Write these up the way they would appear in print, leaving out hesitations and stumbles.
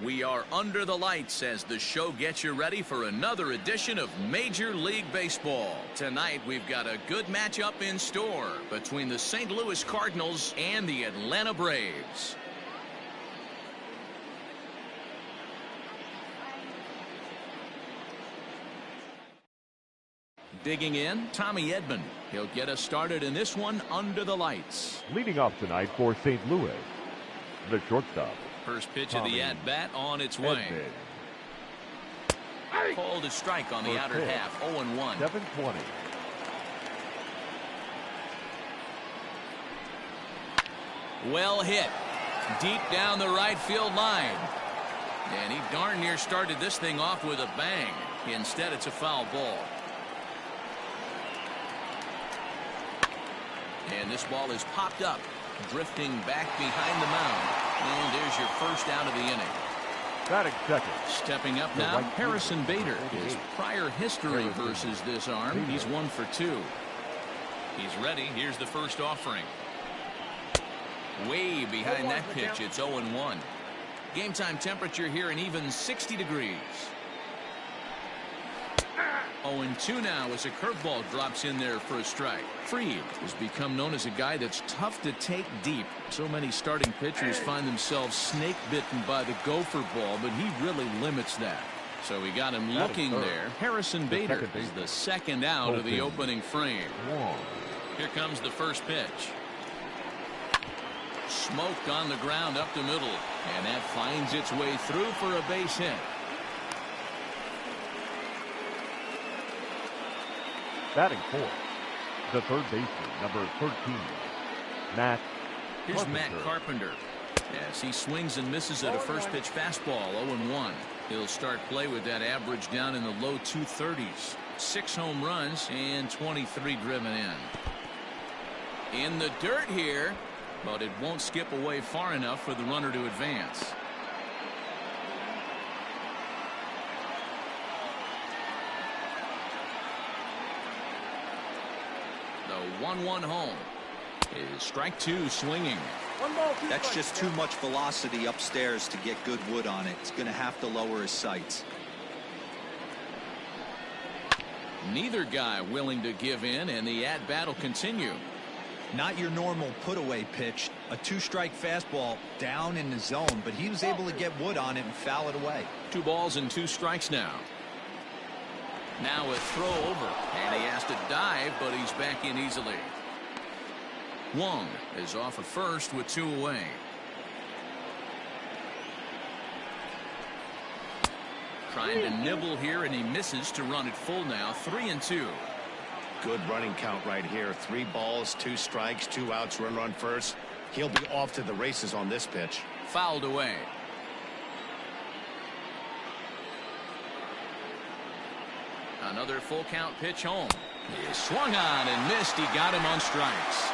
We are under the lights as the show gets you ready for another edition of Major League Baseball. Tonight we've got a good matchup in store between the St. Louis Cardinals and the Atlanta Braves. Digging in, Tommy Edman. He'll get us started in this one under the lights. Leading off tonight for St. Louis, the shortstop. First pitch of the at-bat on its way. Called a strike on the outer half, 0-1. 720. Well hit. Deep down the right field line. And he darn near started this thing off with a bang. Instead, it's a foul ball. And this ball is popped up, drifting back behind the mound. And there's your first out of the inning. Batting second. Stepping up now, Harrison Bader. His prior history versus this arm, he's 1 for 2. He's ready. Here's the first offering. Way behind that pitch, it's 0-1. Game time temperature here an even 60 degrees. 0-2 now as a curveball drops in there for a strike. Fried has become known as a guy that's tough to take deep. So many starting pitchers find themselves snake bitten by the gopher ball, but he really limits that. So we got him looking there. Harrison Bader is the second out of the opening frame. Here comes the first pitch. Smoked on the ground up the middle, and that finds its way through for a base hit. Batting fourth, the third baseman, number 13, Matt Here's Carpenter. Matt Carpenter. As he swings and misses at a first pitch fastball, 0-1. He'll start play with that average down in the low 230s. 6 home runs and 23 driven in. In the dirt here, but it won't skip away far enough for the runner to advance. The 1-1 home is strike 2 swinging. That's just too much velocity upstairs to get good wood on it. It's going to have to lower his sights. Neither guy willing to give in, and the at-bat will continue. Not your normal put-away pitch. A 2-strike fastball down in the zone, but he was able to get wood on it and foul it away. 2 balls and 2 strikes now. Now a throw over, and he has to dive, but he's back in easily. Wong is off at first with 2 away. Trying to nibble here, and he misses to run it full now. 3-2. Good running count right here. 3 balls, 2 strikes, 2 outs, run first. He'll be off to the races on this pitch. Fouled away. Another full count pitch home. He swung on and missed. He got him on strikes.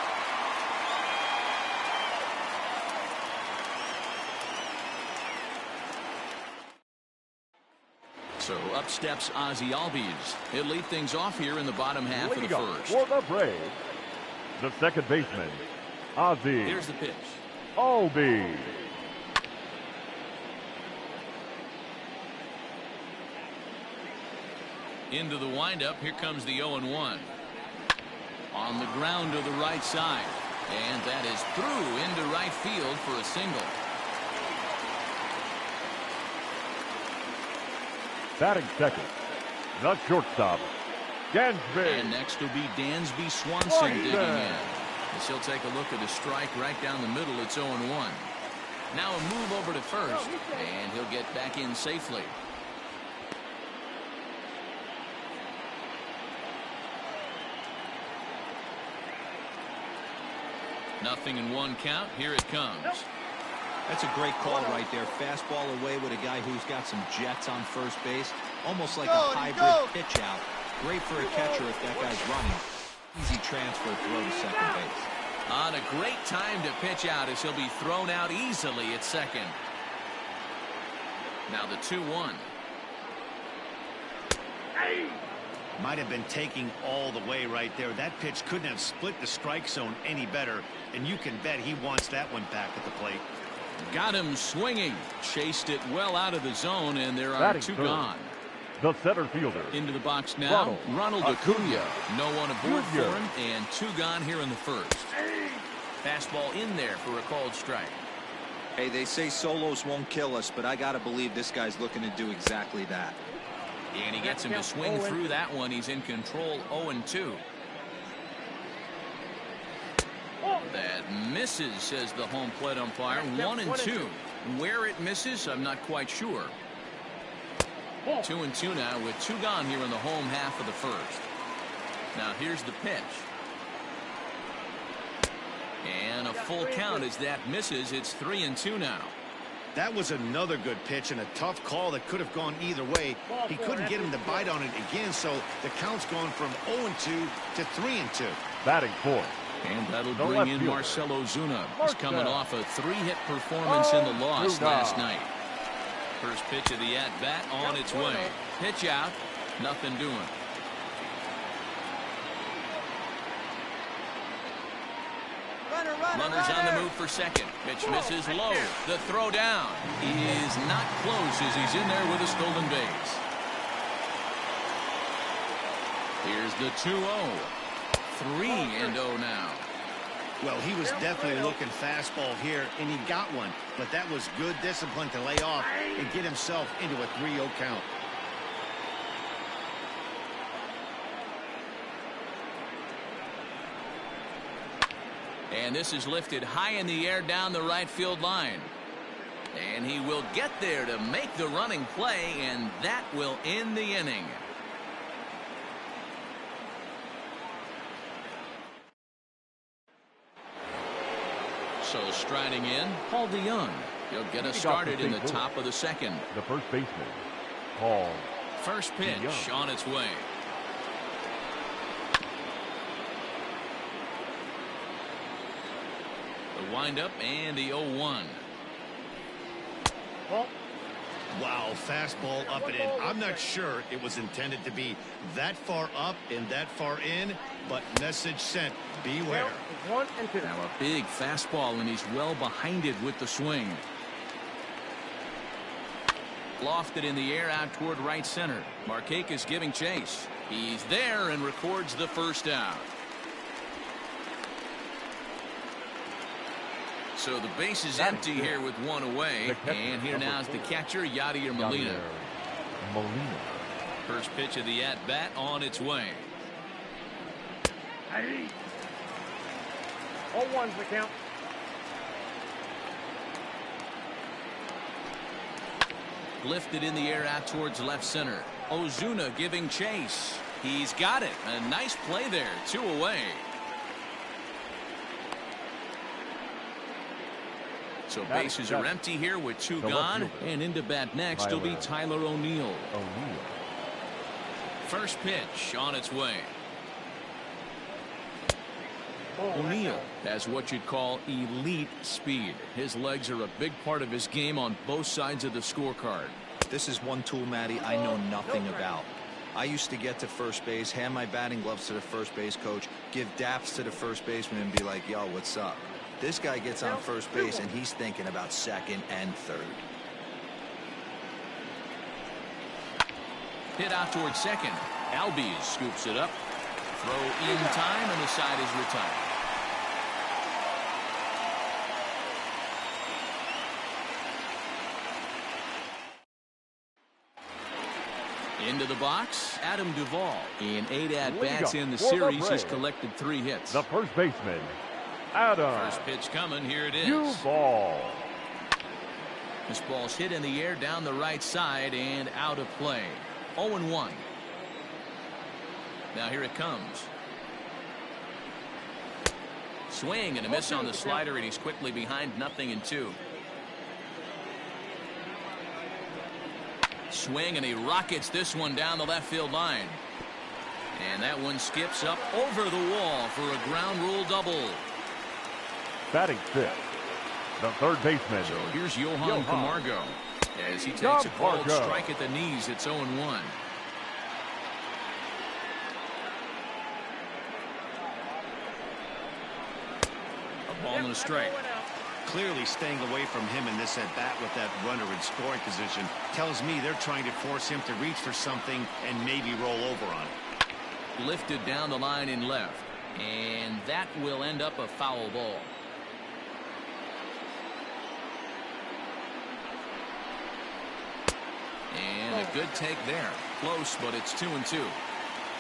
So up steps Ozzie Albies. He'll lead things off here in the bottom half of the first. For the Braves, the second baseman, Ozzie Here's the pitch. Albies. Into the windup. Here comes the 0-1. On the ground to the right side. And that is through into right field for a single. Batting second, the shortstop, Dansby. And next will be Dansby Swanson digging in. As he'll take a look at a strike right down the middle. It's 0-1. Now a move over to first, and he'll get back in safely. Nothing in 1 count. Here it comes. That's a great call right there. Fastball away with a guy who's got some jets on first base. Almost like a hybrid pitch out. Great for a catcher if that guy's running. Easy transfer throw to second base. On a great time to pitch out as he'll be thrown out easily at second. Now the 2-1. Might have been taking all the way right there. That pitch couldn't have split the strike zone any better, and you can bet he wants that one back at the plate. Got him swinging. Chased it well out of the zone, and there are Batting two third, gone. the center fielder. Into the box now, Ronald Acuna. No one aboard Jr. for him, and two gone here in the first. Fastball in there for a called strike. Hey, they say solos won't kill us, but I got to believe this guy's looking to do exactly that. And he gets him to swing through that one. He's in control, 0-2. That misses, says the home plate umpire. 1-2. Where it misses, I'm not quite sure. 2-2 now with two gone here in the home half of the first. Now here's the pitch. And a full count as that misses. It's 3-2 now. That was another good pitch and a tough call that could have gone either way. He couldn't get him to bite on it again, so the count's gone from 0-2 to 3-2. Batting fourth. And that'll bring in Marcell Ozuna. He's coming off a 3-hit performance in the loss last night. First pitch of the at-bat on its way. Pitch out. Nothing doing. Runners on the move for second. Pitch misses low. The throw down is not close as he's in there with a stolen base. Here's the 2-0. 3-0 now. Well, he was definitely looking fastball here, and he got one. But that was good discipline to lay off and get himself into a 3-0 count. And this is lifted high in the air down the right field line. And he will get there to make the running play, and that will end the inning. So striding in, Paul DeYoung. He'll get us started in the top of the second. The first baseman, Paul. First pitch DeYoung. on its way. The windup and the 0-1. Wow, fastball up and in. I'm not sure it was intended to be that far up and that far in, but message sent. Beware. Now a big fastball, and he's well behind it with the swing. Lofted in the air out toward right center. Markakis giving chase. He's there and records the first out. So the base is empty here with one away. And here now is the catcher, Yadier Molina. First pitch of the at-bat on its way. 0-1's the count. Lifted in the air out towards left center. Ozuna giving chase. He's got it. A nice play there. 2 away. So bases are empty here with 2 gone. And into bat next will be Tyler O'Neill. First pitch on its way. O'Neill has what you'd call elite speed. His legs are a big part of his game on both sides of the scorecard. This is one tool, Matty, I know nothing about. I used to get to first base, hand my batting gloves to the first base coach, give daps to the first baseman and be like, yo, what's up? This guy gets on first base and he's thinking about second and third. Hit out towards second. Albies scoops it up. Throw in time, and the side is retired. Into the box, Adam Duvall. In 8 at-bats in the series, he's collected 3 hits. The first baseman, Adam. First pitch coming. Here it is. Duvall. This ball's hit in the air down the right side and out of play. 0-1. Now here it comes. Swing and a miss on the slider, and he's quickly behind 0-2. Swing, and he rockets this one down the left field line. And that one skips up over the wall for a ground rule double. Batting fifth, the third baseman. So here's Johan Camargo as he takes a called strike at the knees. It's 0-1. A ball and a strike. Clearly staying away from him in this at-bat with that runner in scoring position tells me they're trying to force him to reach for something and maybe roll over on it. Lifted down the line in left. And that will end up a foul ball. And a good take there. Close, but it's 2-2.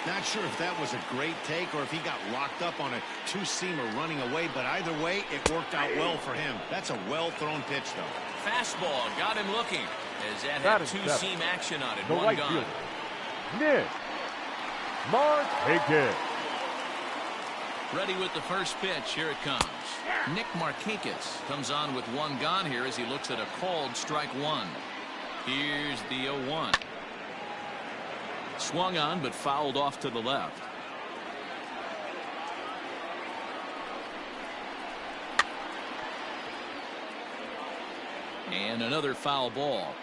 Not sure if that was a great take or if he got locked up on a two-seamer running away, but either way, it worked out well for him. That's a well-thrown pitch, though. Fastball got him looking as that had two-seam action on it. The one right gone. fielder, Nick Markakis. Ready with the first pitch. Here it comes. Nick Markakis comes on with one gone here as he looks at a called strike one. Here's the 0-1. Swung on but fouled off to the left. And another foul ball.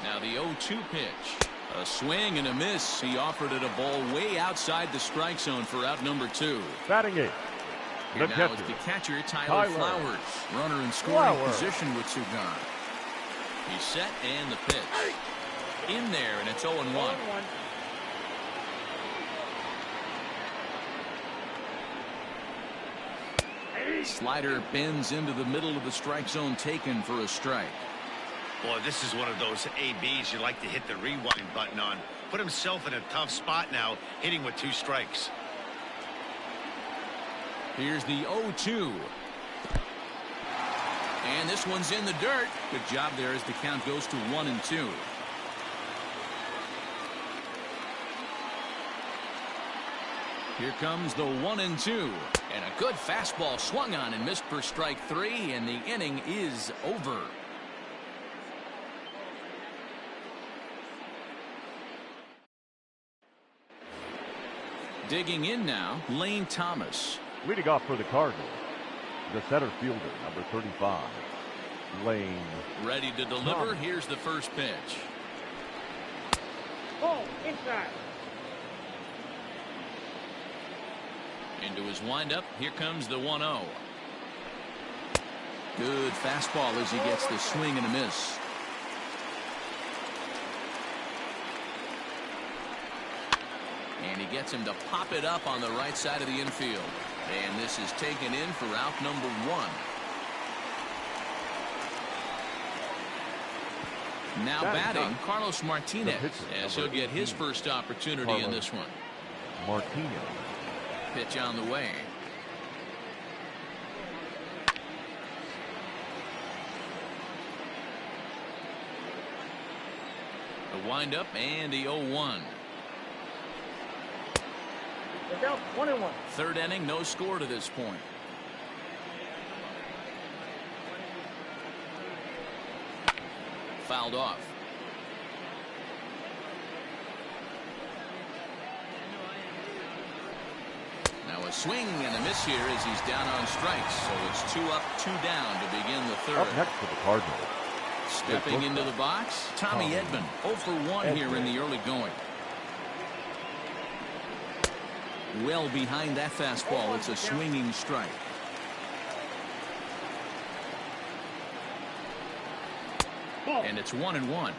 Now the 0-2 pitch. A swing and a miss. He offered it a ball way outside the strike zone for out number 2. Batting eighth, Here the now catcher, is the catcher, Tyler Flowers. Runner in scoring position with 2 gone. He's set and the pitch. In there, and it's 0-1. Slider bends into the middle of the strike zone, taken for a strike. Boy, this is one of those ABs you like to hit the rewind button on. Put himself in a tough spot now, hitting with 2 strikes. Here's the 0-2. And this one's in the dirt. Good job there as the count goes to 1-2. Here comes the 1-2. And a good fastball swung on and missed for strike 3. And the inning is over. Digging in now, Lane Thomas. leading off for the Cardinals, the center fielder, number 35, Lane. Ready to deliver. Thomas. Here's the first pitch. Oh, inside. Into his windup. Here comes the 1-0. Good fastball as he gets the swing and a miss. And he gets him to pop it up on the right side of the infield. And this is taken in for out number 1. Now batting, Carlos Martinez, as he'll get his first opportunity in this one. Martinez. Pitch on the way. The windup and the 0-1. Look out, 1-1. Third inning, no score to this point. Fouled off. Now a swing and a miss here as he's down on strikes. So it's 2 up, 2 down to begin the third. Up next for the Cardinals. Stepping into the box, Tommy Edman. 0 for 1 here in the early going. Well behind that fastball. It's a swinging strike. And it's 1-1.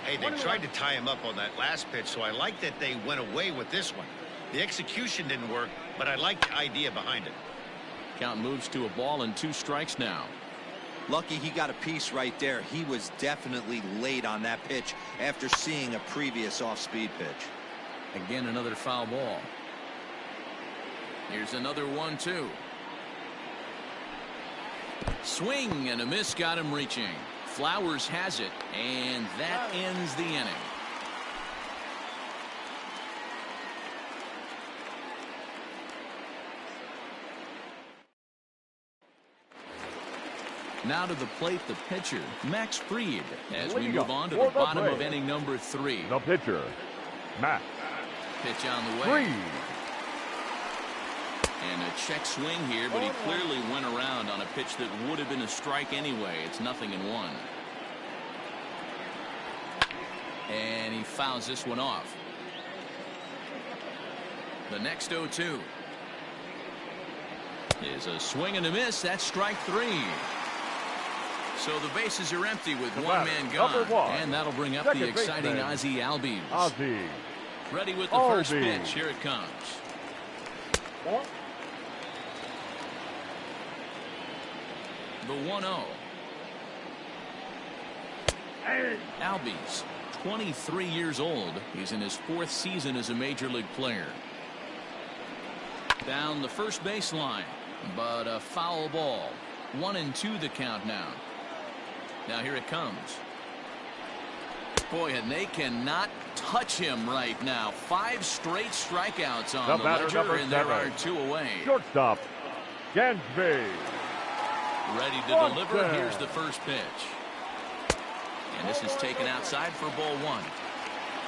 Hey, they tried to tie him up on that last pitch, so I like that they went away with this one. The execution didn't work, but I like the idea behind it. Count moves to a ball and 2 strikes now. Lucky he got a piece right there. He was definitely late on that pitch after seeing a previous off-speed pitch. Again, another foul ball. Here's another 1-2. Swing and a miss got him reaching. Flowers has it, and that ends the inning. Now to the plate, the pitcher, Max Fried, as we move on to the bottom of inning number 3. The pitcher, Max. Pitch on the way. Fried. And a check swing here, but he clearly went around on a pitch that would have been a strike anyway. It's 0-1. And he fouls this one off. The next 0-2. Is a swing and a miss. That's strike 3. So the bases are empty with one man gone. And that'll bring up the exciting Ozzie Albies. Ozzie. Ready with the first pitch. Here it comes. The 1-0. Albies, 23 years old. He's in his 4th season as a major league player. Down the first baseline, but a foul ball. 1-2 the count now. Now here it comes. Boy, and they cannot touch him right now. 5 straight strikeouts on the ledger, and there are 2 away. Shortstop, Gansby. Ready to deliver. Here's the first pitch. And this is taken outside for ball 1.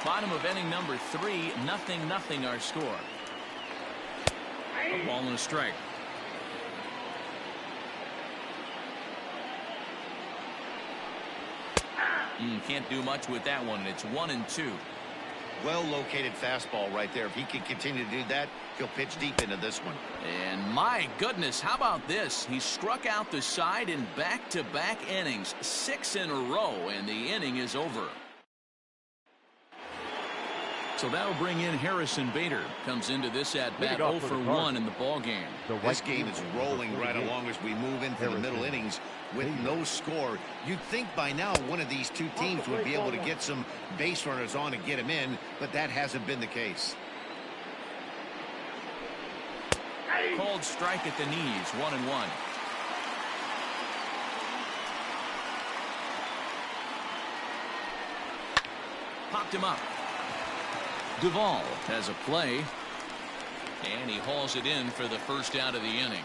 Bottom of inning number 3, 0-0 our score. A ball and a strike. Can't do much with that one. It's 1-2. Well located fastball right there. If he can continue to do that, he'll pitch deep into this one. And my goodness, how about this? He struck out the side in back-to-back innings, 6 in a row, and the inning is over. So that'll bring in Harrison Bader. Comes into this at-bat 0 for 1 in the ball game. This game is rolling right along as we move into the middle innings with no score. You'd think by now one of these two teams would be able to get some base runners on and get him in, but that hasn't been the case. Called strike at the knees, 1-1. Popped him up. Duvall has a play, and he hauls it in for the first out of the inning.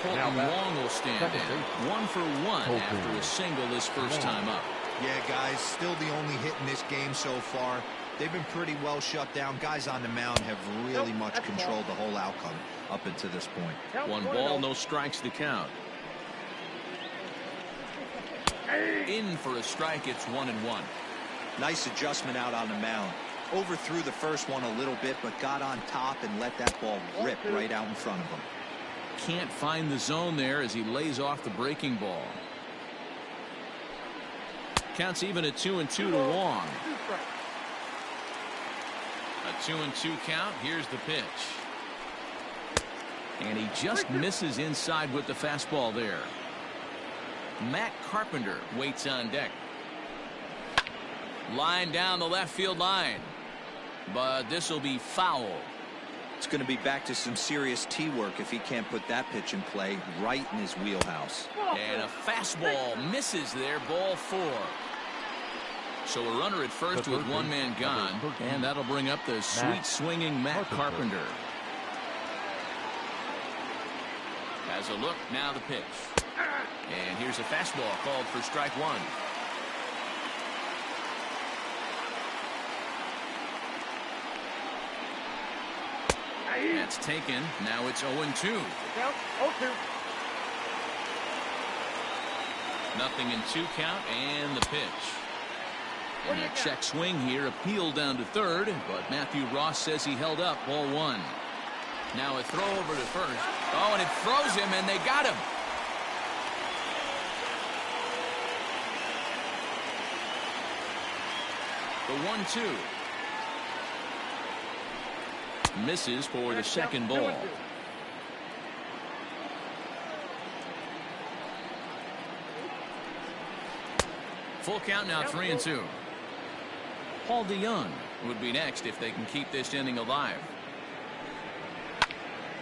Colton Wong will stand in. 1 for 1 after a single his first time up. Yeah, guys, still the only hit in this game so far. They've been pretty well shut down. Guys on the mound have really much controlled the whole outcome up until this point. 1 ball, no strikes to count. In for a strike, it's 1-1. Nice adjustment out on the mound. Overthrew the first one a little bit, but got on top and let that ball rip right out in front of him. Can't find the zone there as he lays off the breaking ball. Counts even at 2-2 to Wong. A 2-2 count. Here's the pitch. And he just misses inside with the fastball there. Matt Carpenter waits on deck. Line down the left field line. But this will be foul. It's going to be back to some serious tee work if he can't put that pitch in play right in his wheelhouse. And a fastball misses there, ball 4. So a runner at first with 1 man gone, and that'll bring up the sweet swinging Matt Carpenter. Has a look, now the pitch. And here's a fastball called for strike 1. That's taken. Now it's 0-2. Nothing in 2 count, and the pitch. And a check swing here, appealed down to third, but Matthew Ross says he held up, ball 1. Now a throw over to first. Oh, and it throws him, and they got him. The 1-2. Misses for the second ball. Full count now, 3-2. Paul DeYoung would be next if they can keep this inning alive.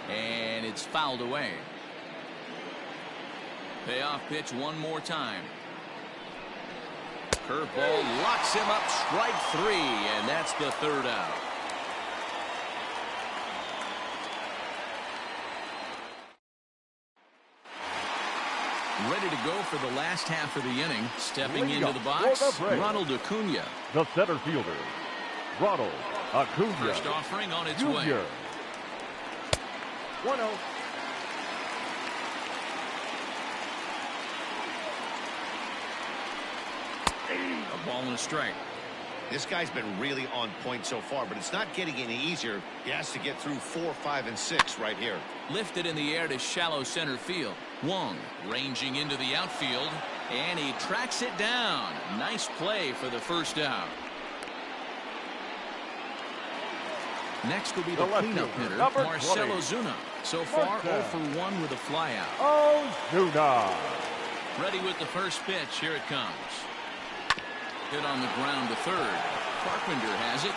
And it's fouled away. Payoff pitch one more time. Curveball locks him up, strike 3, and that's the 3rd out. Ready to go for the last half of the inning. Stepping into the box, Ronald Acuna. The center fielder, Ronald Acuna. First offering on its way. 1-0. A ball and a strike. This guy's been really on point so far, but it's not getting any easier. He has to get through 4, 5, and 6 right here. Lifted in the air to shallow center field. Wong ranging into the outfield, and he tracks it down. Nice play for the first out. Next will be the cleanup hitter, Marcell Ozuna. So far, 0 for 1 with a flyout. Ozuna. Ready with the first pitch. Here it comes. Hit on the ground to third. Carpenter has it.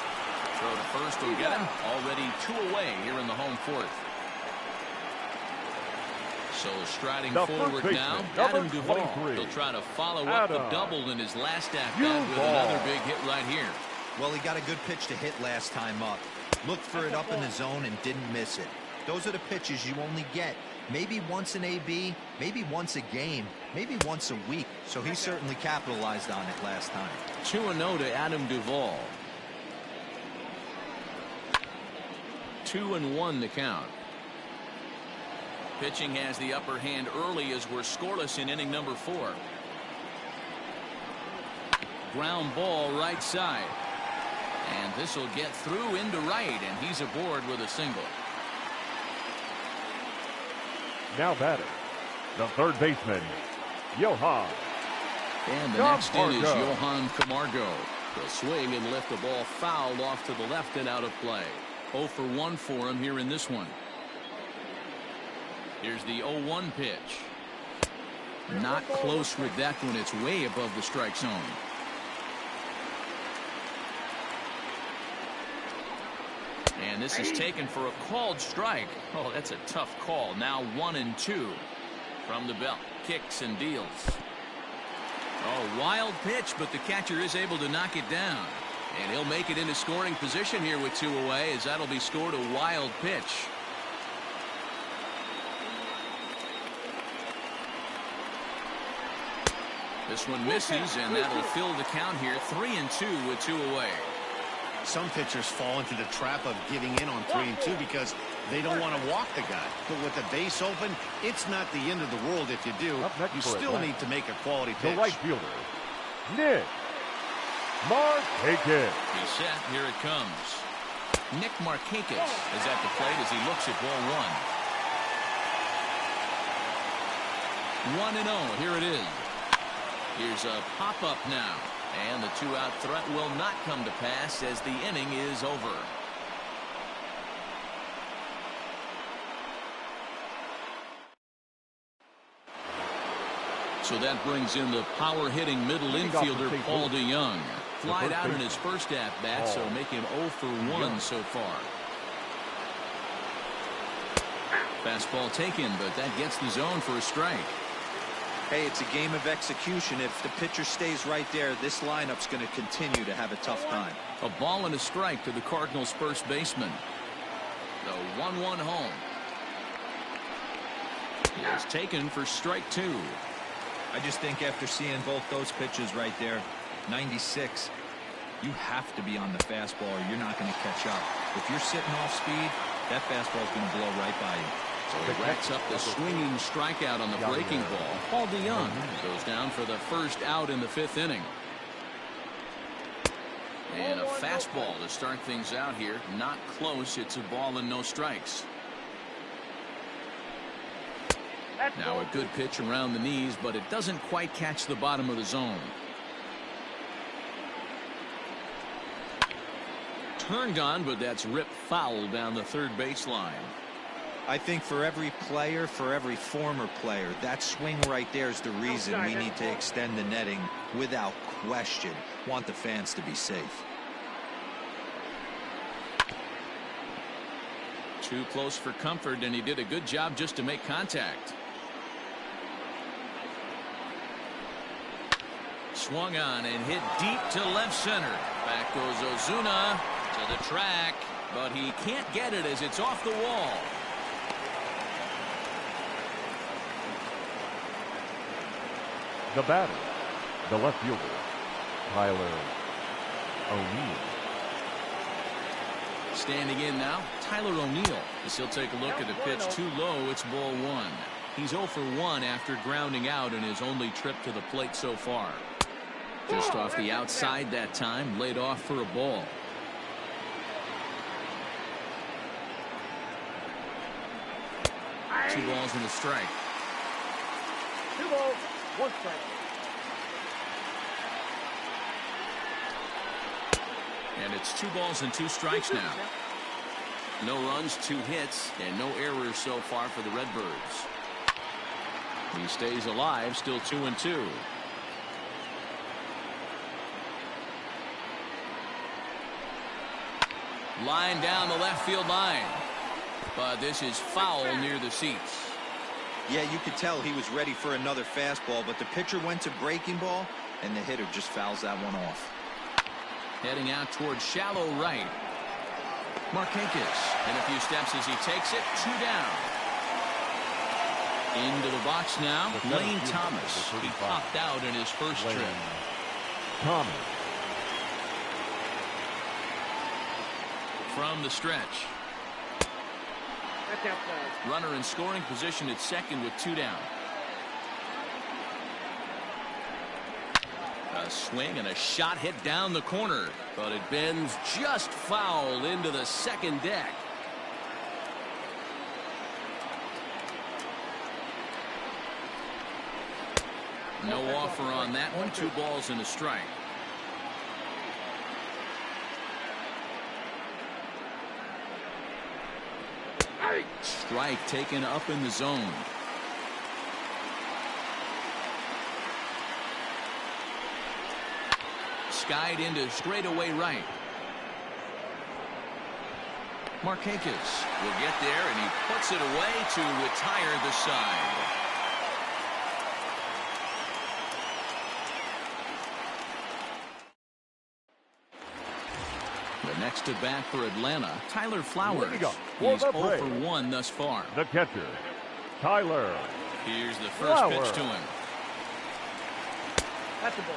Throw to first will get him. Already 2 away here in the home fourth. So striding forward now, Adam Duvall. He'll try to follow up the double in his last at-bat with another big hit right here. Well, he got a good pitch to hit last time up. Looked for it up in the zone and didn't miss it. Those are the pitches you only get maybe once an AB, maybe once a game, maybe once a week. So he certainly capitalized on it last time. 2-0 to Adam Duvall. 2-1 the count. Pitching has the upper hand early as we're scoreless in inning number 4. Ground ball right side. And this will get through into right, and he's aboard with a single. Now batting, the third baseman, Johan. And the next in is Johan Camargo. The swing and lift the ball fouled off to the left and out of play. 0 for 1 for him here in this one. Here's the 0-1 pitch. Not close with that one. It's way above the strike zone. And this is taken for a called strike. Oh, that's a tough call. Now 1-2 from the belt. Kicks and deals. Oh, wild pitch, but the catcher is able to knock it down. And he'll make it into scoring position here with 2 away, as that'll be scored a wild pitch. This one misses, and that'll fill the count here. 3-2 with 2 away. Some pitchers fall into the trap of giving in on 3 and 2 because they don't want to walk the guy. But with the base open, it's not the end of the world if you do. You still need to make a quality pitch. The right fielder, Nick Markakis. He's set. Here it comes. Nick Markakis is at the plate as he looks at ball 1. 1-0. Here it is. Here's a pop-up now. And the 2-out threat will not come to pass as the inning is over. So that brings in the power-hitting middle infielder Paul DeYoung. Flied out in his first at-bat, so make him 0 for 1 so far. Fastball taken, but that gets the zone for a strike. Hey, it's a game of execution. If the pitcher stays right there, this lineup's going to continue to have a tough time. A ball and a strike to the Cardinals' first baseman. The 1-1 home. It's taken for strike 2. I just think after seeing both those pitches right there, 96, you have to be on the fastball or you're not going to catch up. If you're sitting off speed, that fastball's going to blow right by you. So he racks up the swinging strikeout on the breaking ball. Paul DeYoung goes down for the first out in the 5th inning. And a fastball to start things out here. Not close. It's a ball and no strikes. Now a good pitch around the knees, but it doesn't quite catch the bottom of the zone. Turned on, but that's ripped foul down the third baseline. I think for every player, for every former player, that swing right there is the reason we need to extend the netting without question. Want the fans to be safe. Too close for comfort, and he did a good job just to make contact. Swung on and hit deep to left center. Back goes Ozuna to the track, but he can't get it as it's off the wall. The batter, the left fielder, Tyler O'Neill. Standing in now, Tyler O'Neill, as he'll take a look at the pitch too low. It's ball 1. He's 0 for 1 after grounding out in his only trip to the plate so far. Just off the outside that time, laid off for a ball. Two balls and a strike. 2 balls, 1 strike. And it's 2 balls and 2 strikes now. No runs, 2 hits, and no errors so far for the Redbirds. He stays alive, still 2-2. Line down the left field line. But this is foul near the seats. Yeah, you could tell he was ready for another fastball, but the pitcher went to breaking ball, and the hitter just fouls that one off. Heading out towards shallow right. Markakis. And a few steps as he takes it. 2 down. Into the box now. Lane Thomas. He popped out in his first trip. Thomas. From the stretch. That's outside. Runner in scoring position at second with 2 down. A swing and a shot hit down the corner, but it bends just foul into the second deck. No offer on that one. 2 balls and a strike. Strike taken up in the zone. Skied into straightaway right. Markakis will get there, and he puts it away to retire the side. The next at bat for Atlanta, Tyler Flowers. He's 0 for 1 thus far. The catcher, Tyler. Here's the first pitch to him. That's a ball.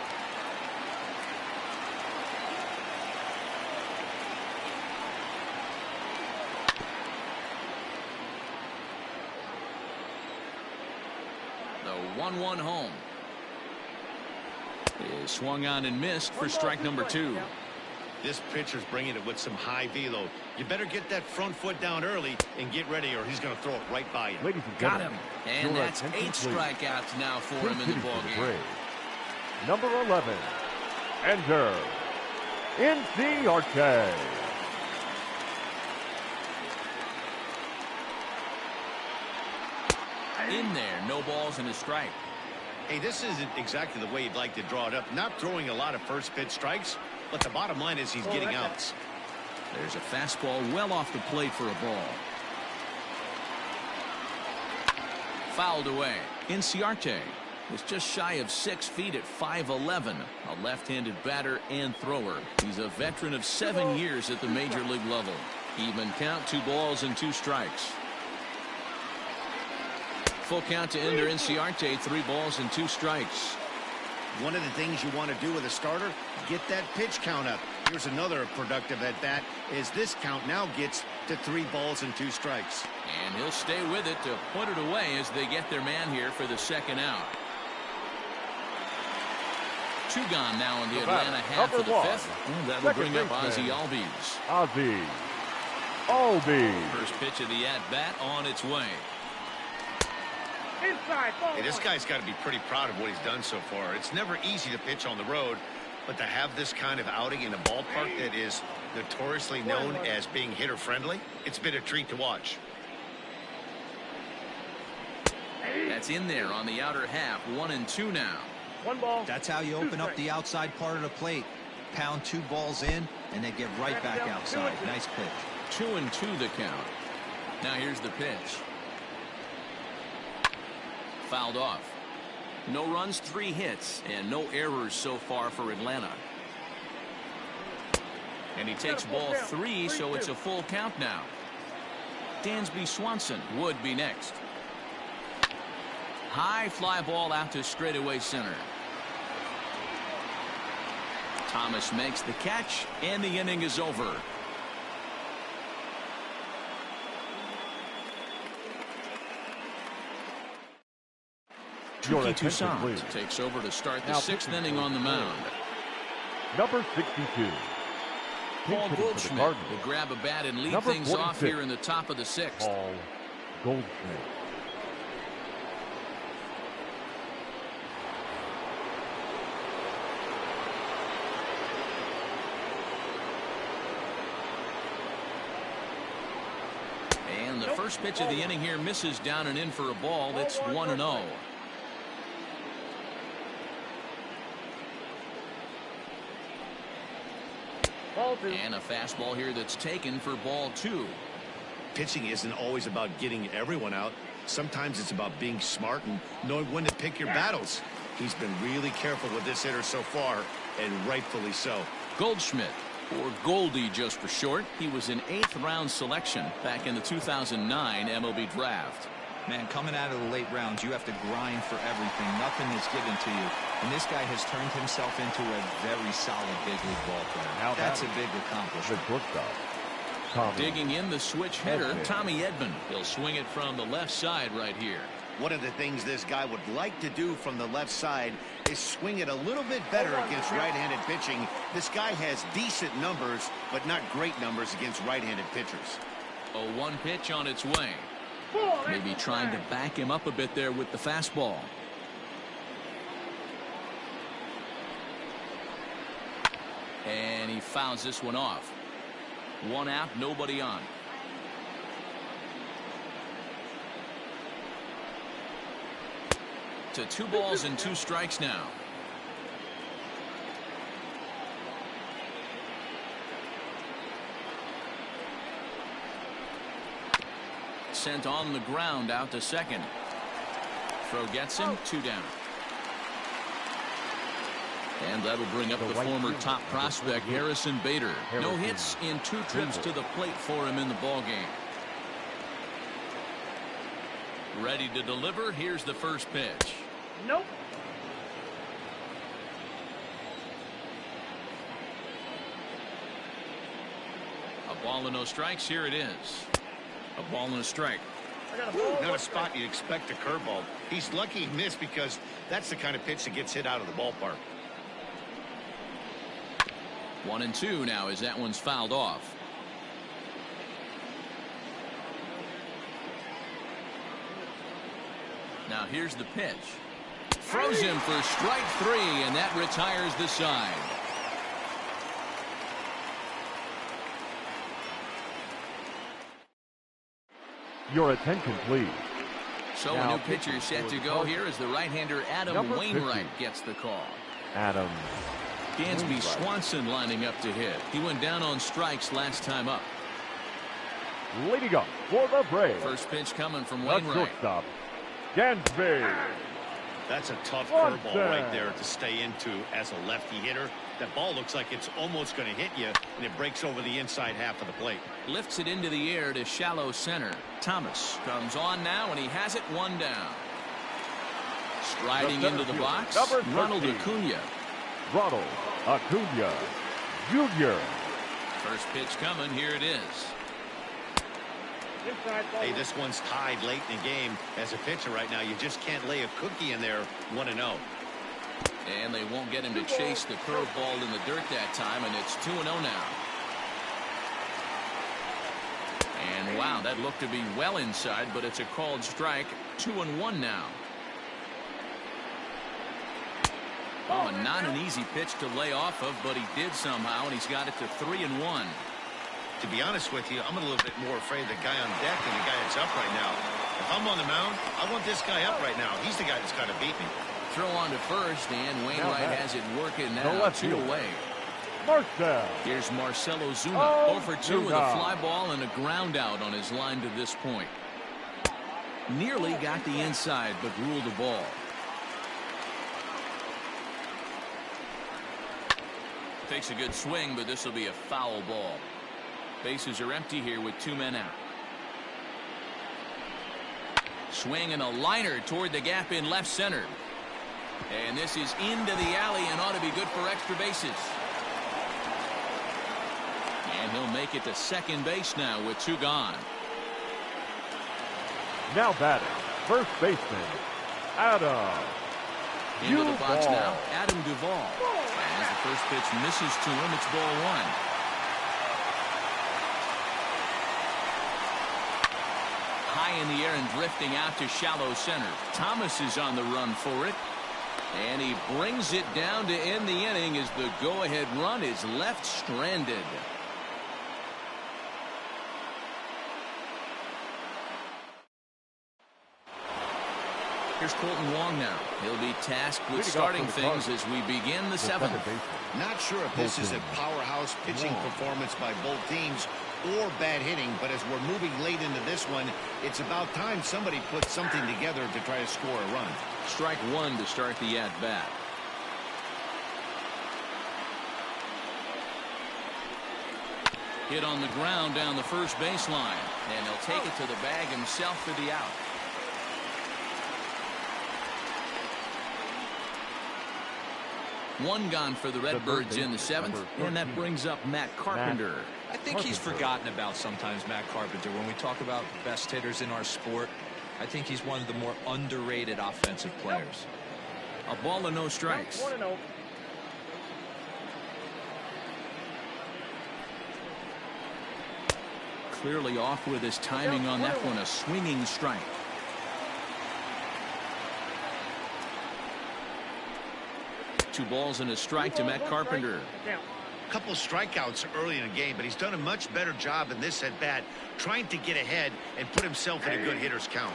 The 1-1 home is swung on and missed for strike number 2. This pitcher's bringing it with some high velo. You better get that front foot down early and get ready, or he's going to throw it right by you. Ladies and Got gentlemen, him. And your that's 8 attention, please. strikeouts now for him in the Please for ballgame. Braves. Number 11, enter Arte. In there, no balls and a strike. Hey, this isn't exactly the way you'd like to draw it up. Not throwing a lot of first pitch strikes, but the bottom line is he's getting outs. There's a fastball well off the plate for a ball. Fouled away. Arte is just shy of 6 feet at 5'11", a left-handed batter and thrower. He's a veteran of 7 years at the major league level. Even count, 2 balls and 2 strikes. Full count to Ender Arte, 3 balls and 2 strikes. One of the things you want to do with a starter, get that pitch count up. Here's another productive at bat, as this count now gets to 3 balls and 2 strikes. And he'll stay with it to put it away as they get their man here for the second out. 2 gone now in the Atlanta half of the 5th. And that'll bring up Ozzie Albies. Ozzie Albies. First pitch of the at-bat on its way. Inside, ball. Hey, this guy's got to be pretty proud of what he's done so far. It's never easy to pitch on the road, but to have this kind of outing in a ballpark that is notoriously known as being hitter-friendly, it's been a treat to watch. That's in there on the outer half. 1-2 now. 1 ball. That's how you open up the outside part of the plate. Pound 2 balls in, and they get right back outside. Nice pitch. 2-2 the count. Now here's the pitch. Fouled off. No runs, 3 hits, and no errors so far for Atlanta. And he takes ball 3, so it's a full count now. Dansby Swanson would be next. High fly ball out to straightaway center. Thomas makes the catch, and the inning is over. Tricky Toussaint takes over to start the 6th inning on the mound. number 62. Paul Pitching for the Goldschmidt Cardinals, will grab a bat and lead number things off 46. here in the top of the 6th. Paul Goldschmidt. And the first pitch of the inning here misses down and in for a ball. It's 1-0. And a fastball here that's taken for ball 2. Pitching isn't always about getting everyone out. Sometimes it's about being smart and knowing when to pick your battles. He's been really careful with this hitter so far, and rightfully so. Goldschmidt, or Goldie just for short. He was an 8th round selection back in the 2009 MLB draft. Man, coming out of the late rounds, you have to grind for everything. Nothing is given to you. And this guy has turned himself into a very solid big league ball player. That's a big accomplishment. The shortstop. Digging in the switch hitter, Tommy Edman. He'll swing it from the left side right here. One of the things this guy would like to do from the left side is swing it a little bit better against right-handed pitching. This guy has decent numbers, but not great numbers against right-handed pitchers. A 1 pitch on its way. Maybe trying to back him up a bit there with the fastball. And he fouls this one off. 1 out, nobody on. To 2 balls and 2 strikes now. Sent on the ground out to second. Throw gets him, 2 down. And that'll bring up the former top prospect Harrison Bader. No hits in 2 trips to the plate for him in the ballgame. Ready to deliver. Here's the first pitch. Nope. A ball and no strikes. Here it is. A ball and a strike. Not a spot you'd expect a curveball. He's lucky he missed because that's the kind of pitch that gets hit out of the ballpark. 1-2 now as that one's fouled off. Now here's the pitch. Throws him for strike 3, and that retires the side. Your attention, please. So Now, a new pitcher set to go here as the right-hander Adam number Wainwright 50. gets the call. Adam Dansby Wainwright. Swanson lining up to hit. He went down on strikes last time up. Leading up for the Braves. First pitch coming from The Wainwright. shortstop, Dansby. That's a tough Swanson. curveball right there to stay into as a lefty hitter. That ball looks like it's almost going to hit you, and it breaks over the inside half of the plate. Lifts it into the air to shallow center. Thomas comes on now, and he has it 1 down. Striding The into the center box, fielder, number Ronald 13. Acuna. Ronald Acuna Jr. First pitch coming. Here it is. Hey, this one's tied late in the game. As a pitcher right now, you just can't lay a cookie in there. 1-0. And they won't get him to chase the curveball in the dirt that time, and it's 2-0 now. And wow, that looked to be well inside, but it's a called strike. 2-1 now. Oh, not an easy pitch to lay off of, but he did somehow, and he's got it to 3-1. To be honest with you, I'm a little bit more afraid of the guy on deck than the guy that's up right now. If I'm on the mound, I want this guy up right now. He's the guy that's got to beat me. Throw on to first, and Wainwright has it working now, 2 away. Marcell. Here's Marcell Ozuna, 0 for 2 with a Ozuna. fly ball and a ground out on his line to this point. Nearly got the inside, but ruled the ball. Takes a good swing, but this will be a foul ball. Bases are empty here with 2 men out. Swing and a liner toward the gap in left center. And this is into the alley and ought to be good for extra bases. And he'll make it to second base now with 2 gone. Now batting, first baseman, Adam Into the box Duvall. now, Adam Duvall. As the first pitch misses to him, it's ball one. High in the air and drifting out to shallow center. Thomas is on the run for it. And he brings it down to end the inning as the go-ahead run is left stranded. Here's Colton Wong now. He'll be tasked with starting things as we begin the seventh. Not sure if this is a powerhouse pitching performance by both teams or bad hitting, but as we're moving late into this one, it's about time somebody puts something together to try to score a run. Strike one to start the at-bat. Hit on the ground down the first baseline, and he'll take it to the bag himself for the out. One gone for the Redbirds in the seventh, and that brings up Matt Carpenter. I think he's forgotten about sometimes, Matt Carpenter. When we talk about best hitters in our sport, I think he's one of the more underrated offensive players. A ball and no strikes. 1-0. Clearly off with his timing on that one, a swinging strike. Two balls and a strike to Matt Carpenter. A couple strikeouts early in the game, but he's done a much better job in this at-bat trying to get ahead and put himself in a good hitter's count.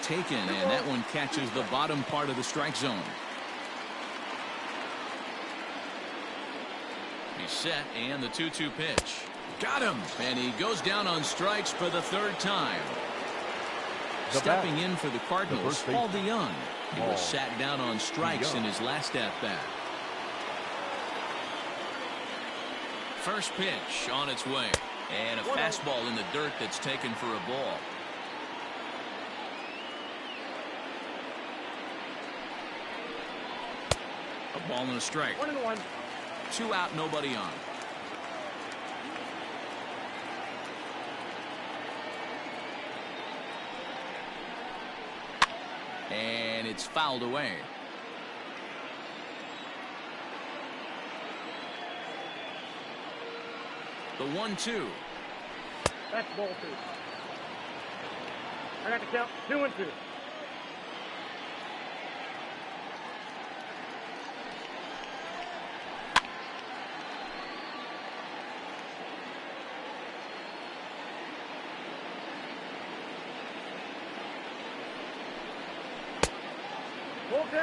Taken, and that one catches the bottom part of the strike zone. He's set, and the 2-2 pitch. Got him, and he goes down on strikes for the third time. Stepping in for the Cardinals, Paul DeYoung. He was sat down on strikes in his last at-bat. First pitch on its way, and a fastball in the dirt that's taken for a ball. A ball and a strike. 1-1. 2 out, nobody on. And it's fouled away. The 1-2. That's ball 2. I got the count. 2-2.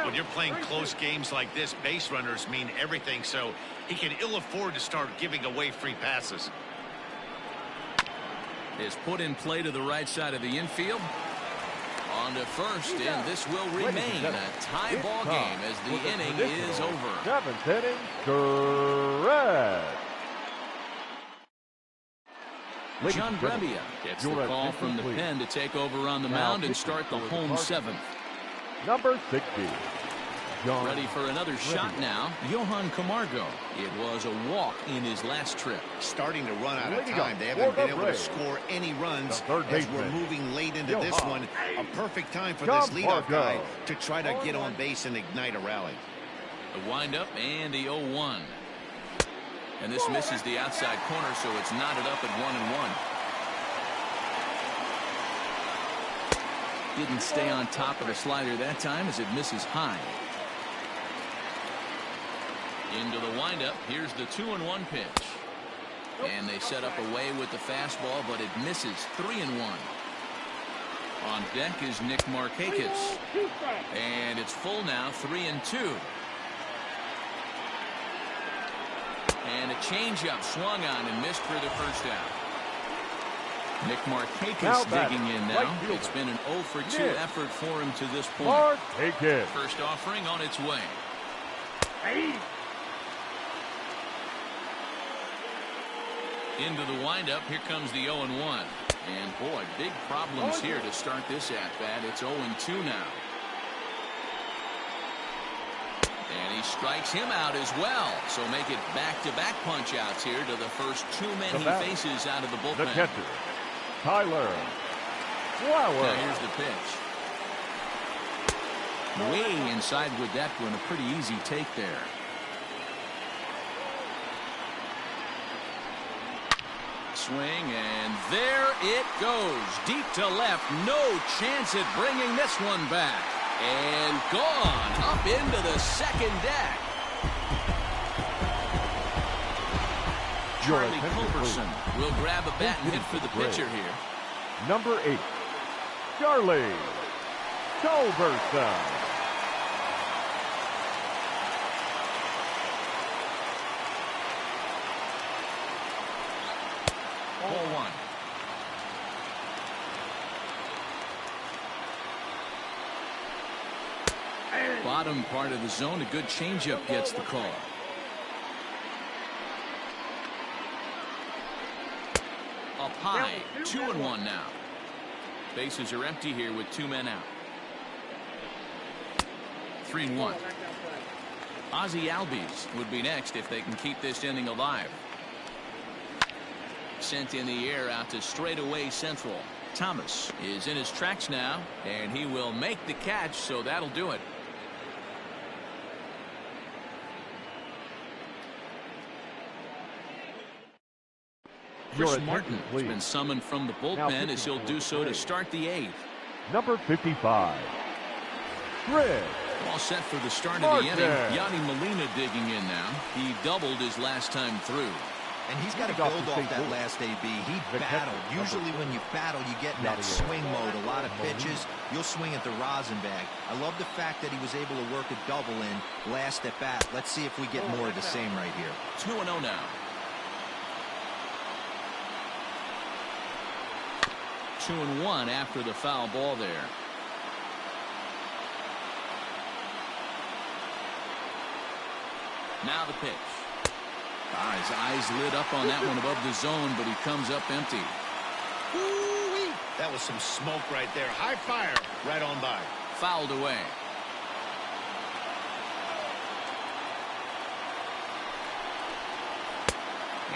When you're playing close games like this, base runners mean everything, so he can ill afford to start giving away free passes. Is put in play to the right side of the infield. On to first, and this will remain a tie ball game as the inning is over. 7th inning, correct. John Brebbia gets the call from the pen to take over on the mound and start the home seventh. Number 60. John Ready for another shot now, Johan Camargo. It was a walk in his last trip. Starting to run out of time. They haven't been able to score any runs as we're moving late into this one. A perfect time for this leadoff guy to try to get on base and ignite a rally. The windup and the 0-1. And this misses the outside corner, so it's knotted up at 1-1. Didn't stay on top of the slider that time as it misses high. Into the windup. Here's the 2-1 pitch. And they set up away with the fastball, but it misses. 3-1. On deck is Nick Markakis. And it's full now, 3-2. And a changeup swung on and missed for the first out. Nick Markakis digging in now. It's been an 0 for 2 effort for him to this point. Markakis. First offering on its way. Into the windup. Here comes the 0-1. And boy, big problems here to start this at-bat. It's 0-2 now. And he strikes him out as well. So make it back-to-back punch-outs here to the first 2 men he faces out of the bullpen. The catcher, Tyler Flower. Now here's the pitch. Way inside with that one. A pretty easy take there. Swing, and there it goes. Deep to left. No chance at bringing this one back. And gone up into the second deck. Charlie Culberson will grab a bat and hit for the pitcher here. Number 8, Charlie Culberson. Ball 1. Bottom part of the zone, a good changeup gets the call. Up high, 2-1 now. Bases are empty here with 2 men out. 3-1. Ozzie Albies would be next if they can keep this inning alive. Sent in the air out to straightaway central. Thomas is in his tracks now, and he will make the catch, so that'll do it. Chris Martin has been summoned from the bullpen as he'll do so to start the 8th. Number 55, Chris. All set for the start of the inning. Yadi Molina digging in now. He doubled his last time through. And he's got to build off that last AB. He battled. Usually when you battle, you get in that swing mode. A lot of pitches, you'll swing at the rosin bag. I love the fact that he was able to work a double in last at bat. Let's see if we get more of the same right here. 2-0 now. 2-1 after the foul ball there. Now the pitch. His eyes lit up on that one above the zone, but he comes up empty. Ooh-wee. That was some smoke right there. High fire right on by. Fouled away.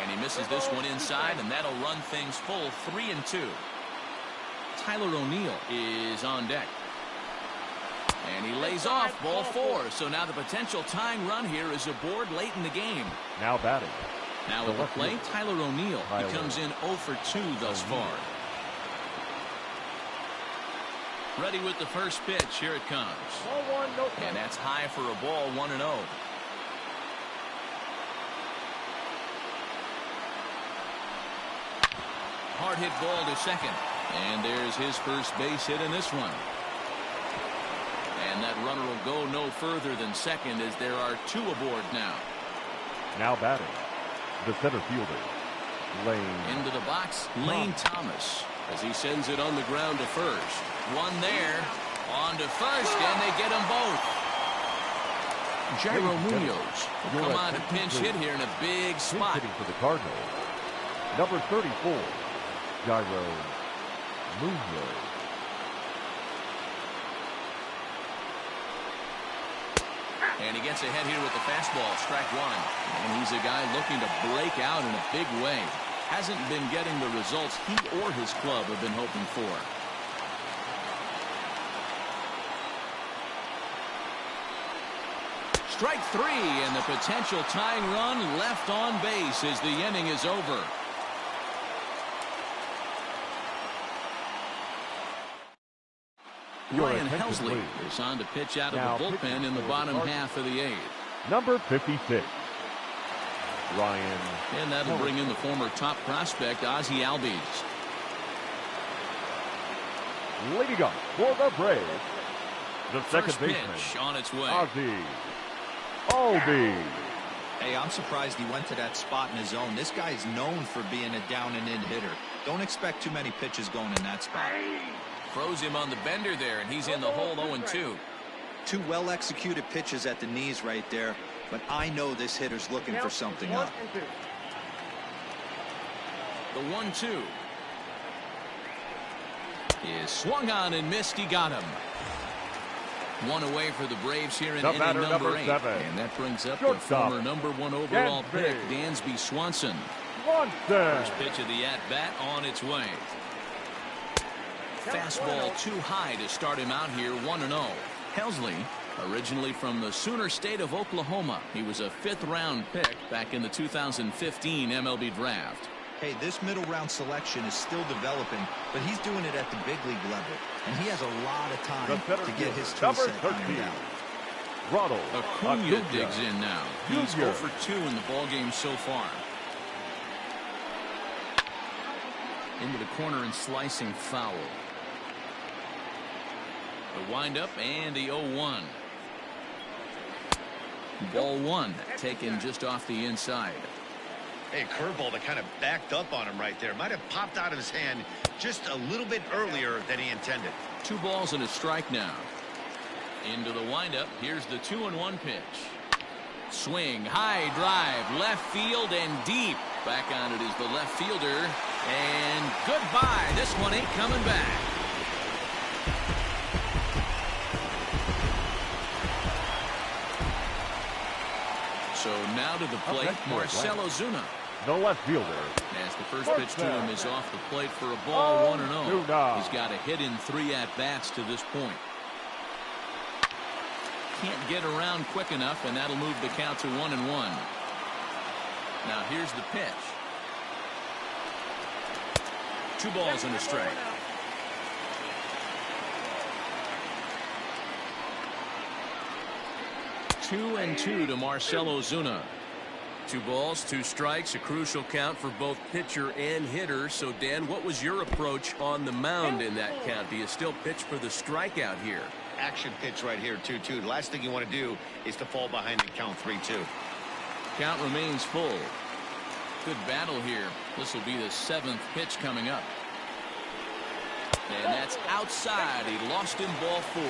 And he misses this one inside, and that'll run things full. 3-2. Tyler O'Neill is on deck. And he lays off. Ball 4. So now the potential tying run here is aboard late in the game. Now batting. Now at the plate, Tyler O'Neill. He comes in 0 for 2 thus far. Ready with the first pitch. Here it comes. And that's high for a ball. 1-0. Hard hit ball to second. And there's his first base hit in this one. And that runner will go no further than second as there are 2 aboard now. Now batting, the center fielder, Lane. Into the box, Lane Thomas, as he sends it on the ground to first. One there, on to first, and they get them both. Jairo Munoz will come on to pinch hit here in a big spot. Hitting for the Cardinals, number 34, Jairo Munoz. And he gets ahead here with the fastball, strike 1. And he's a guy looking to break out in a big way. Hasn't been getting the results he or his club have been hoping for. Strike 3, and the potential tying run left on base as the inning is over. Ryan Helsley is on to pitch out of the bullpen in the bottom half of the 8th. Number 56, Ryan. And that'll bring in the former top prospect, Ozzie Albies. Leading up for the Braves, the second baseman on its way. Ozzie Albies. Hey, I'm surprised he went to that spot in his zone. This guy's known for being a down and in hitter. Don't expect too many pitches going in that spot. Throws him on the bender there, and he's in the hole 0-2. 2 well-executed pitches at the knees right there, but I know this hitter's looking for something up. The 1-2 is swung on and missed. He got him. 1 away for the Braves here in inning number 8. And that brings up the former number 1 overall pick, Dansby Swanson. First pitch of the at-bat on its way. Fastball too high to start him out here. 1-0. Helsley, originally from the Sooner State of Oklahoma. He was a 5th round pick back in the 2015 MLB draft. Hey, this middle round selection is still developing, but he's doing it at the big league level, and he has a lot of time to get his tool set ironed out. Ronald Acuna digs in now. He's 0 for 2 in the ballgame so far. Into the corner and slicing foul. The windup and the 0-1. Ball 1 taken just off the inside. Hey, curveball that kind of backed up on him right there. Might have popped out of his hand just a little bit earlier than he intended. 2 balls and a strike now. Into the windup. Here's the 2-1 pitch. Swing, high drive, left field and deep. Back on it is the left fielder. And goodbye. This one ain't coming back. So now to the plate, Marcell Ozuna. The left fielder. As the first pitch to him is off the plate for a ball, 1-0. He's got a hit in 3 at-bats to this point. Can't get around quick enough, and that'll move the count to 1-1. Now here's the pitch. 2 balls and a strike. 2-2 to Marcell Ozuna. 2 balls, 2 strikes, a crucial count for both pitcher and hitter. So, Dan, what was your approach on the mound in that count? Do you still pitch for the strikeout here? Action pitch right here, 2-2. The last thing you want to do is to fall behind and count 3-2. Count remains full. Good battle here. This will be the 7th pitch coming up. And that's outside. He lost in ball 4.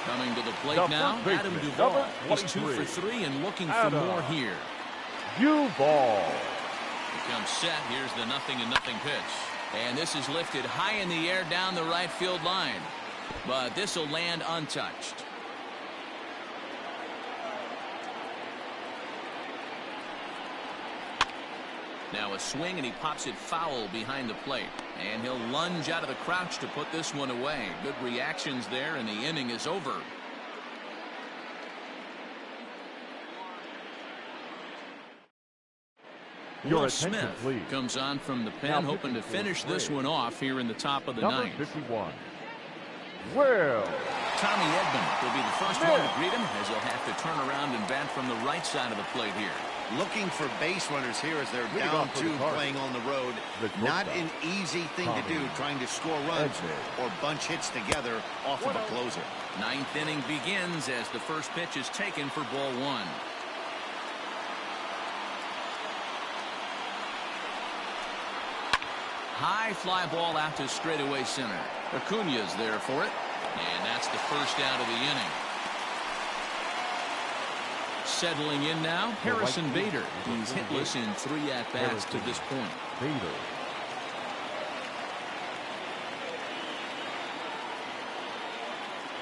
Coming to the plate now, Adam Duvall. He's 2 for 3 and looking for more here. Duvall. Becomes set. Here's the 0-0 pitch. And this is lifted high in the air down the right field line. But this will land untouched. Now a swing, and he pops it foul behind the plate. And he'll lunge out of the crouch to put this one away. Good reactions there, and the inning is over. Will Smith comes on from the pen, hoping to finish this one off here in the top of the ninth. 51. Well, Tommy Edman will be the first one to greet him, as he'll have to turn around and bat from the right side of the plate here. Looking for base runners here as they're down 2 playing on the road. Not an easy thing to do, trying to score runs or bunch hits together off of a closer. 9th inning begins as the first pitch is taken for ball 1. High fly ball out to straightaway center. Acuna's there for it, and that's the first out of the inning. Settling in now, Harrison Bader. He's hitless in 3 at-bats to this point. Bader.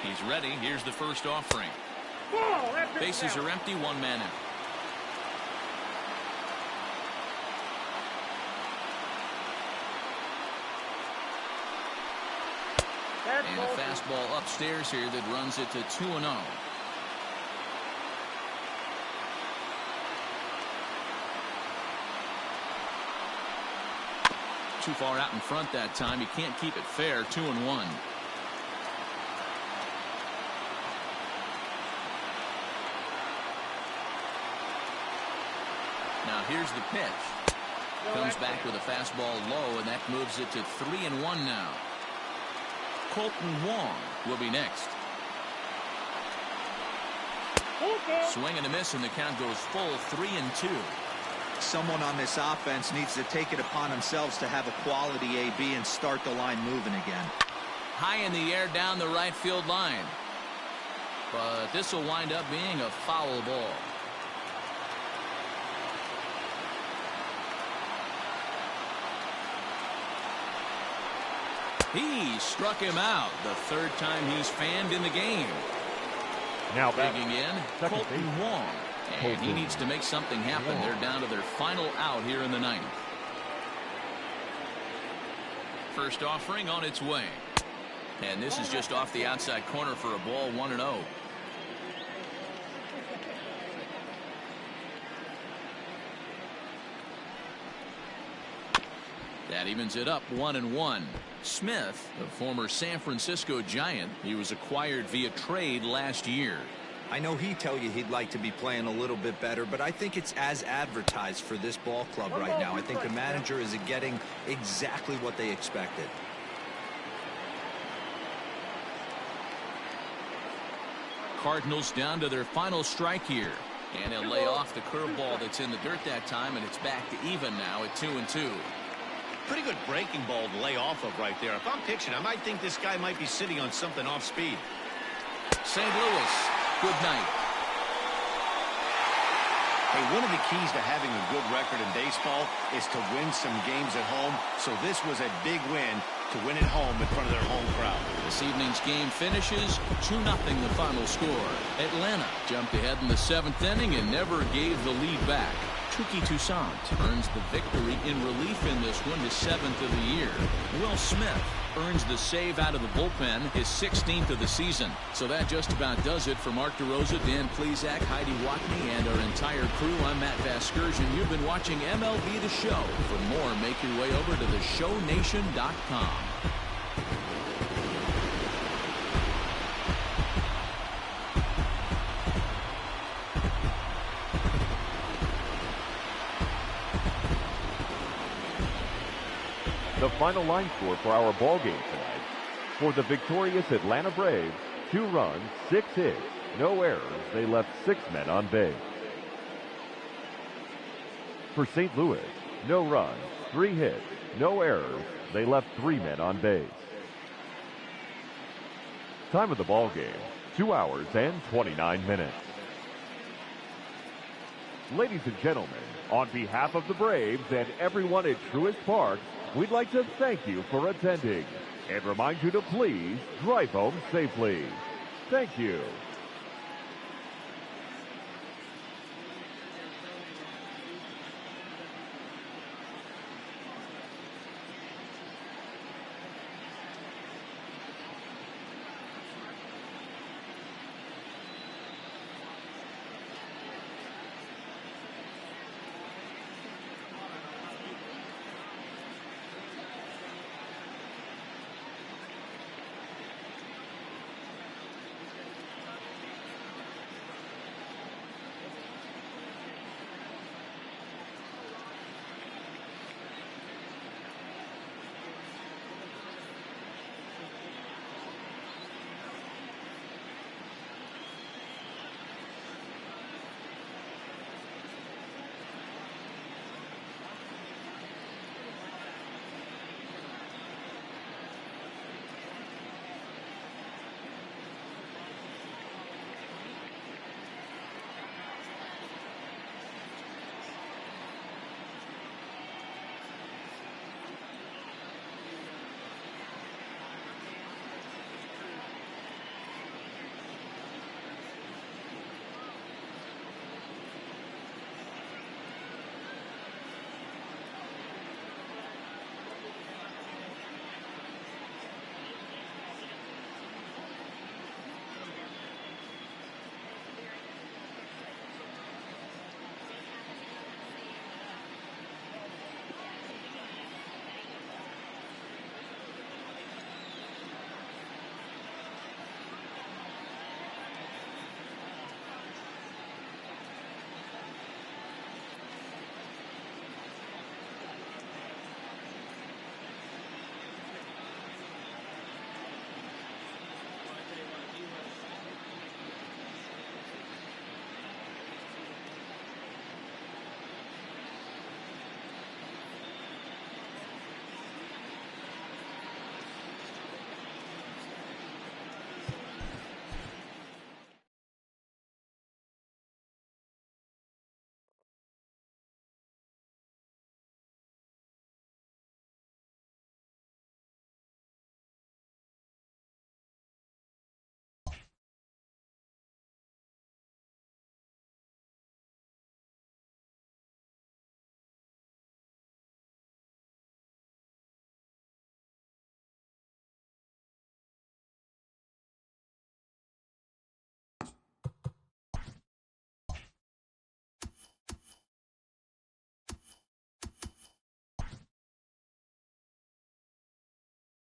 He's ready. Here's the first offering. Bases are empty, 1 man out. And a fastball upstairs here that runs it to 2-0. Too far out in front that time. He can't keep it fair. 2-1. Now here's the pitch. Comes back with a fastball low, and that moves it to 3-1 now. Colton Wong will be next. Swing and a miss, and the count goes full 3-2. Someone on this offense needs to take it upon themselves to have a quality AB and start the line moving again. High in the air down the right field line. But this will wind up being a foul ball. He struck him out the 3rd time he's fanned in the game. Now digging in, Colton Wong. And he needs to make something happen. They're down to their final out here in the 9th. First offering on its way. And this is just off the outside corner for a ball, 1-0. That evens it up 1-1. Smith, the former San Francisco Giant, he was acquired via trade last year. I know he'd tell you he'd like to be playing a little bit better, but I think it's as advertised for this ball club right now. I think the manager is getting exactly what they expected. Cardinals down to their final strike here. And he'll lay off the curveball that's in the dirt that time, and it's back to even now at 2-2. Pretty good breaking ball to lay off of right there. If I'm pitching, I might think this guy might be sitting on something off speed. St. Louis, good night. Hey, one of the keys to having a good record in baseball is to win some games at home. So this was a big win to win at home in front of their home crowd. This evening's game finishes 2-0 the final score. Atlanta jumped ahead in the 7th inning and never gave the lead back. Touki Toussaint earns the victory in relief in this one, his 7th of the year. Will Smith earns the save out of the bullpen, his 16th of the season. So that just about does it for Mark DeRosa, Dan Plesac, Heidi Watney, and our entire crew. I'm Matt Vasgersian. You've been watching MLB The Show. For more, make your way over to theshownation.com. The final line score for our ball game tonight. For the victorious Atlanta Braves, 2 runs, 6 hits, no errors. They left 6 men on base. For St. Louis, no runs, 3 hits, no errors. They left 3 men on base. Time of the ball game, 2 hours and 29 minutes. Ladies and gentlemen, on behalf of the Braves and everyone at Truist Park, we'd like to thank you for attending and remind you to please drive home safely. Thank you.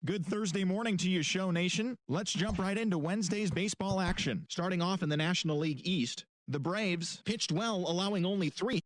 Good Thursday morning to you, Show Nation. Let's jump right into Wednesday's baseball action. Starting off in the National League East, the Braves pitched well, allowing only 3